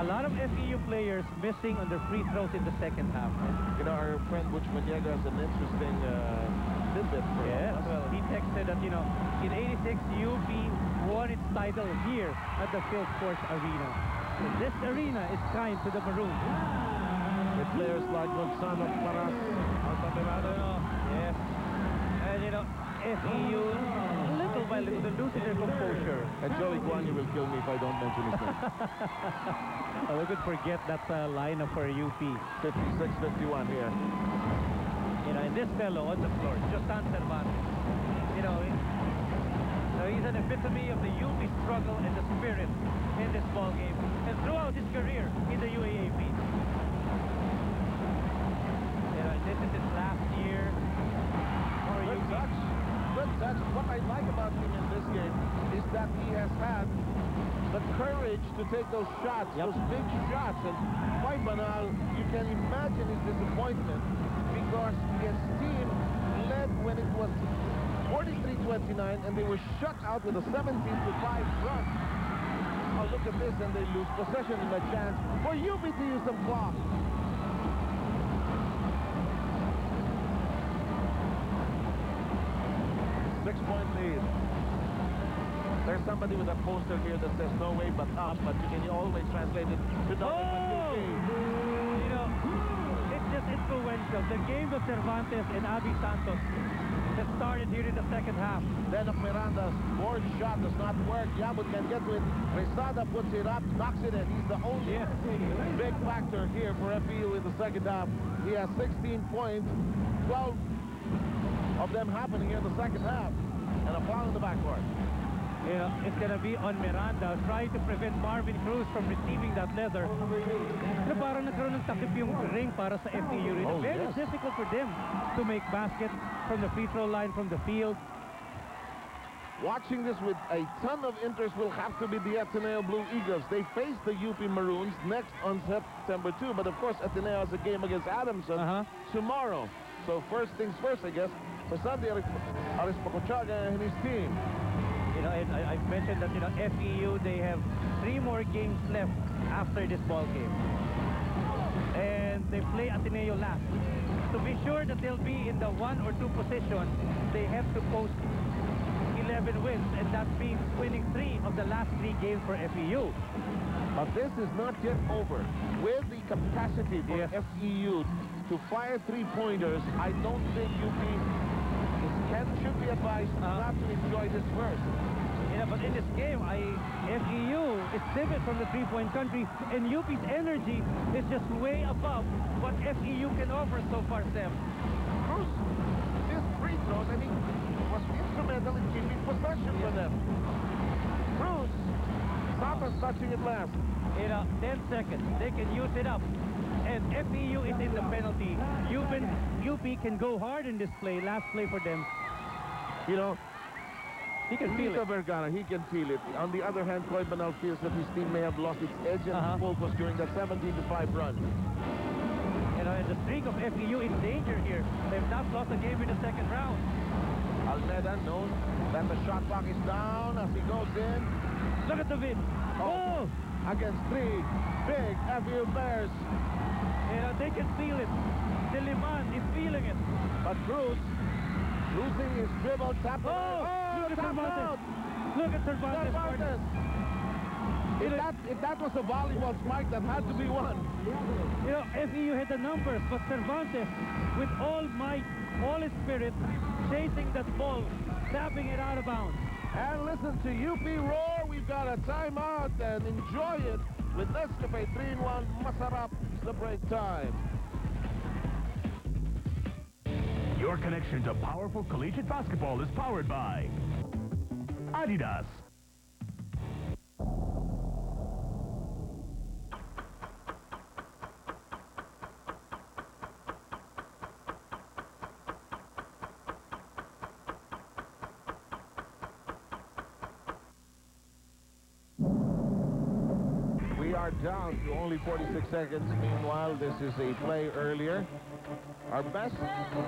a lot of FEU players missing on their free throws in the second half. You know, our friend Butch Maniega has an interesting tidbit for Yes, us. well, he texted that, you know, in '86, UP won its title here at the Field Sports Arena. So this arena is kind to the Maroons. With players like Gonzalo Paras, Altamirano. Yes. And, you know, FEU, little by little, losing their composure. And Joey Guanyu will kill me if I don't mention his name. Oh, we could forget that lineup for UP. 56-51 here. You know, and this fellow on the floor, Josan Cervantes, you know, he's an epitome of the UP struggle and the spirit in this ball game and throughout his career in the UAAP. You know, this is his last year for Good UP. touch. Good touch. What I like about him in this game is that he has had the courage to take those shots, those big shots. And quite banal, you can imagine his disappointment because his team led when it was 43-29 and they were shut out with a 17-5 run. Oh, look at this, and they lose possession in a chance for UP to use some clock. 6-point lead. There's somebody with a poster here that says no way but up, but you can always translate it to no way but UP. You know, it's just influential. The game of Cervantes and Abby Santos that started here in the second half. Then of Miranda's board shot does not work. Yabut can get to it. Resada puts it up, knocks it in. He's the only big factor here for FEU in the second half. He has 16 points, 12 of them happening here in the second half. And a foul in the backcourt. You know, it's going to be on Miranda trying to prevent Marvin Cruz from receiving that leather. Na parang nagkaroon ng takip yung ring para sa FEU rin. Very difficult for them to make baskets from the free throw line, from the field. Watching this with a ton of interest will have to be the Ateneo Blue Eagles. They face the UP Maroons next on September 2. But of course, Ateneo has a game against Adamson tomorrow. So first things first, I guess, for Sandy Arispacochaga and his team. You know, and I've mentioned that, you know, FEU, they have 3 more games left after this ball game. And they play Ateneo last. To be sure that they'll be in the 1 or 2 position, they have to post 11 wins, and that means winning 3 of the last 3 games for FEU. But this is not yet over. With the capacity for FEU to fire 3-pointers, I don't think UP should be advised not to enjoy this first. Yeah, but in this game, FEU is different from the 3-point country, and UP's energy is just way above what FEU can offer so far, Sam. Cruz, these free throws, I think, was instrumental in keeping possession for them. Cruz, Santos touching it last. You know, 10 seconds. They can use it up. And FEU is in the penalty. UP can go hard in this play, last play for them. You know, he can feel it. Vergara, he can feel it. On the other hand, Coy Banal feels that his team may have lost its edge and focus during that 17-5 run. You know, and the streak of FEU in danger here. They've not lost a game in the second round. Almeda knows that the shot clock is down as he goes in. Look at the win. Oh! Against 3 big FEU Bears. You know, they can feel it. Diliman is feeling it. But Cruz losing his dribble, tap. Look at Cervantes. Look at Cervantes. If that was a volleyball spike, that had to be one. You know, FEU had the numbers, but Cervantes, with all might, all his spirit, chasing that ball, tapping it out of bounds. And listen to UP roar. We've got a timeout and enjoy it with Nescafe 3-in-1 Masarap. It's the break time. Your connection to powerful collegiate basketball is powered by Adidas. We are down to only 46 seconds. Meanwhile, this is a play earlier. Our best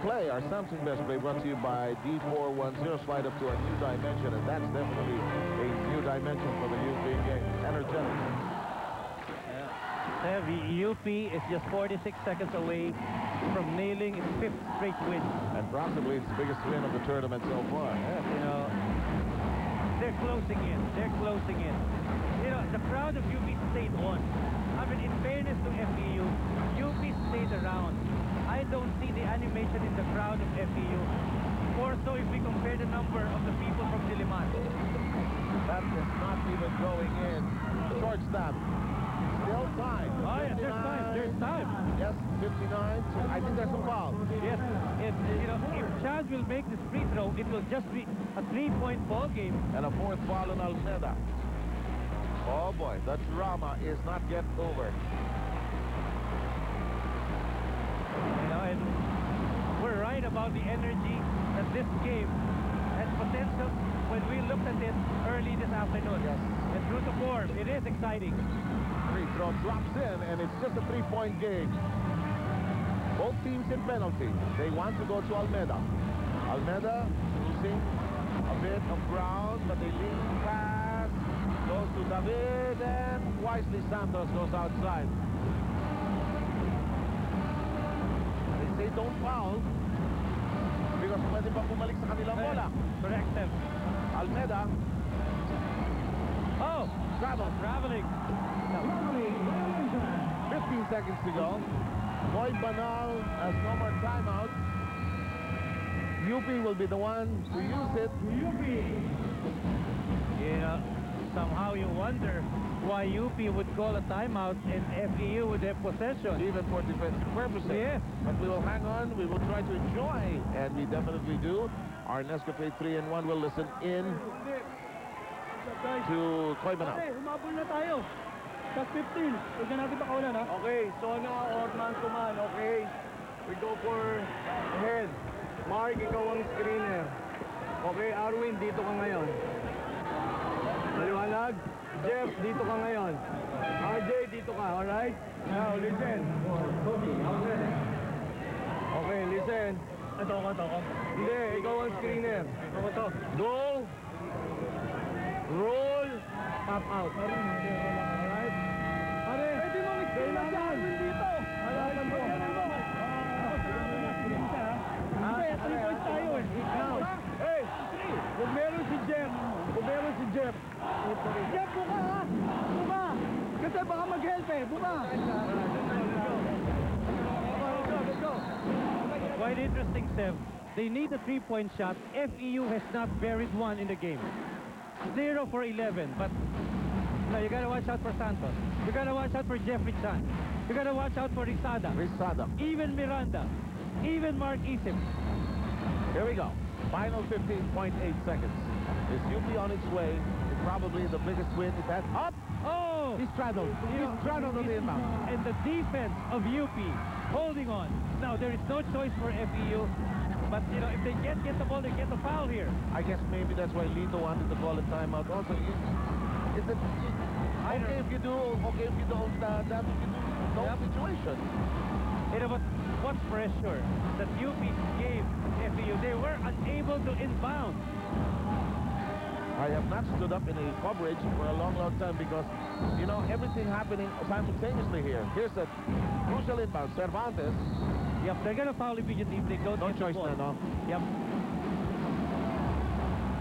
play, our Samsung best play, brought to you by D410. Slide up to a new dimension, and that's definitely a new dimension for the European game. Energetic. UP is just 46 seconds away from nailing its 5th straight win. And possibly its biggest win of the tournament so far. Yes, you know, they're closing in. They're closing in. You know, the crowd of UP stayed on. I mean, in fairness to FEU, UP stayed around. I don't see the animation in the crowd of FEU. More so if we compare the number of the people from Diliman. That is not even going in. Short stop. Still time. Oh, yeah, there's time. There's time. Yes, 59. So I think there's a foul. Yes, you know, if Chad will make this free throw, it will just be a 3-point ball game. And a 4th foul on Almeda. Oh boy, the drama is not yet over. You know, and we're right about the energy that this game has potential when we looked at it early this afternoon. Yes. And through the form, it is exciting. Free throw drops in, and it's just a 3-point game. Both teams in penalty. They want to go to Almeda. Almeda losing a bit of ground, but they lead pass. Goes to David, and wisely Santos goes outside. They say don't foul because pwede pa bumalik sa kanilang bola. Correct, Steph. Almeda Oh, traveling. 15 seconds to go. Boy Banal has no more timeout. UP will be the one to use it. You know, somehow you wonder why UP would call a timeout and FEU would have possession. Even for defensive purposes. Yes. But we will hang on. We will try to enjoy, and we definitely do. Our Nescafe 3-in-1 will listen in to Koy Banal. Humabol na tayo. Plus 15. Huwag na natin pakawalan, ha? Okay, Sona or man to man, okay? We go for head. Mark, ikaw ang screener. Okay, Arwin, dito ka ngayon. Maliwanag? Jeff, dito ka ngayon. RJ, dito ka, alright? Now, listen. Okay, listen. Ito ko. Hindi, ikaw ang screener. Ito. Go. Roll. Pop out. Alright? Pare, pwede mo mag-screen na dyan. Dito. Alright, mo. Hindi, 3 points tayo eh. Now, hey, kung meron si Jeff, Jeff, buka ha! Buka! Kasi baka mag-help eh, buka! Let's go! Quite interesting, Steph. They need a 3-point shot. FEU has not buried one in the game. 0 for 11, but no, you gotta watch out for Santos. You gotta watch out for Jeffrey Chan. You gotta watch out for Rizada. Even Miranda. Even Mark Isim. Here we go. Final 15.8 seconds. Is UP on its way to probably the biggest win it has. Up! Oh! He's straddled. He's straddled on the inbound. And the defense of UP holding on. Now, there is no choice for FEU. But, you know, if they get the ball, they get the foul here. I guess maybe that's why Lito wanted to call a timeout. Also, is it okay if you do, okay if you don't, damage if you do, no situation. You know, but what's pressure that UP gave FEU? They were unable to inbound. I have not stood up in a coverage for a long time because, you know, everything happening simultaneously here. Here's a crucial inbound. Cervantes. Yep, they're going to foul immediately if they don't No get the choice ball. na, no? Yep.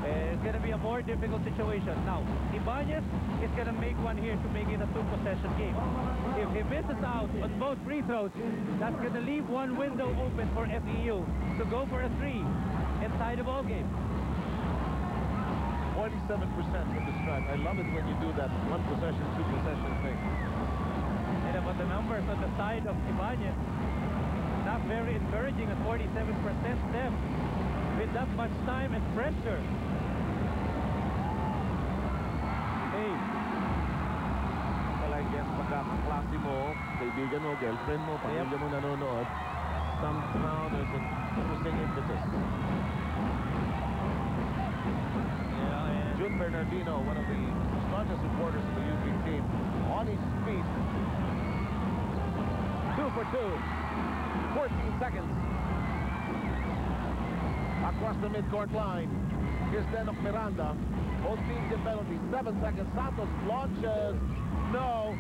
It's going to be a more difficult situation. Now, Ibanez is going to make one here to make it a 2-possession game. If he misses out on both free throws, that's going to leave one window open for FEU to go for a 3 and tie the ball game. 47% from the stripe. I love it when you do that 1-possession, 2-possession thing. And about the numbers on the side of Ibanez, not very encouraging at 47% Steph with that much time and pressure. Hey. Well, I guess pagkakaklase mo, kaibigan mo, girlfriend mo, pamilya mo nanonood, somehow there's an interesting impetus. Jun Bernardino, one of the strongest supporters of the UP team, on his feet. 2 for 2. 14 seconds. Across the midcourt line. Here's Denok Miranda. Both teams in penalty. 7 seconds. Santos launches. No.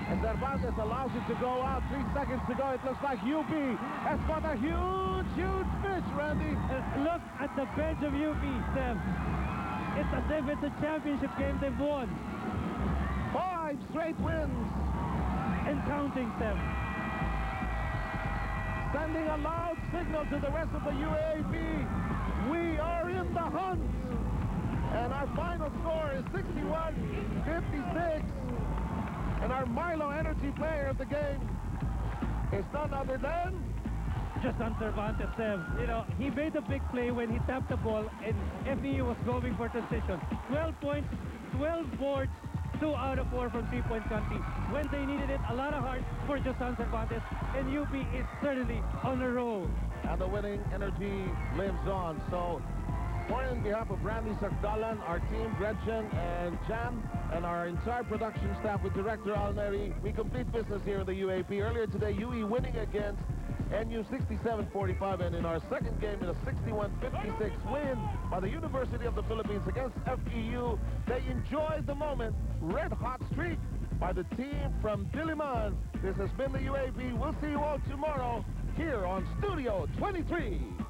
And Cervantes allows it to go out. 3 seconds to go. It looks like UP has got a huge, huge fish, Randy. Look at the bench of UP, Steph. It's as if it's a championship game they've won. 5 straight wins. And counting, Steph. Sending a loud signal to the rest of the UAAP. We are in the hunt. And our final score is 61-56. And our Milo Energy player of the game is none other than Justin Cervantes, Steph. You know, he made a big play when he tapped the ball and FEU was going for transition. 12 points, 12 boards, 2 out of 4 from three-point country. When they needed it, a lot of heart for Justin Cervantes, and UP is certainly on a roll. and the winning energy lives on. So, on behalf of Randy Sakdalan, our team, Gretchen and Jan, and our entire production staff with Director Alneri, we complete business here in the UAP. Earlier today, UE winning against NU 67-45, and in our second game, in a 61-56 win by the University of the Philippines against FEU, they enjoyed the moment. Red hot streak by the team from Diliman. This has been the UAP. We'll see you all tomorrow here on Studio 23.